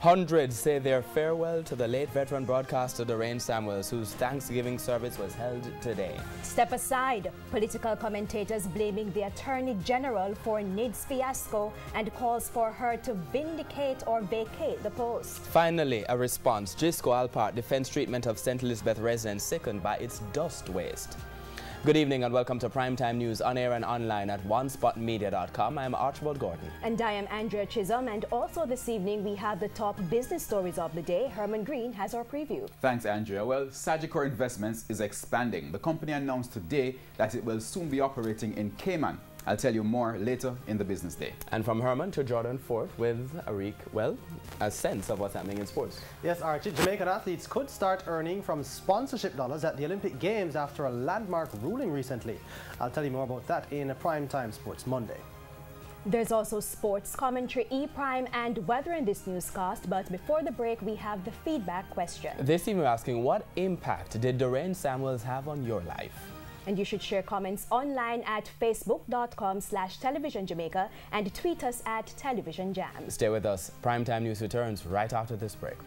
Hundreds say their farewell to the late veteran broadcaster Doreen Samuels, whose Thanksgiving service was held today. Step aside. Political commentators blaming the Attorney General for NID's fiasco and calls for her to vindicate or vacate the post. Finally, a response. Gisco Alpart defends treatment of St. Elizabeth residents sickened by its dust waste. Good evening and welcome to Primetime News on air and online at onespotmedia.com. I am Archibald Gordon. And I am Andrea Chisholm, and also this evening we have the top business stories of the day. Herman Green has our preview. Thanks, Andrea. Well, Sagicor Investments is expanding. The company announced today that it will soon be operating in Cayman. I'll tell you more later in the business day. And from Herman to Jordan Fort with a sense of what's happening in sports. Yes, Archie, Jamaican athletes could start earning from sponsorship dollars at the Olympic Games after a landmark ruling recently. I'll tell you more about that in a Primetime Sports Monday. There's also sports commentary, e-prime and weather in this newscast, but before the break we have the feedback question. This evening we're asking, what impact did Doreen Samuels have on your life? And you should share comments online at facebook.com/televisionjamaica and tweet us at televisionjam. Stay with us. Primetime News returns right after this break.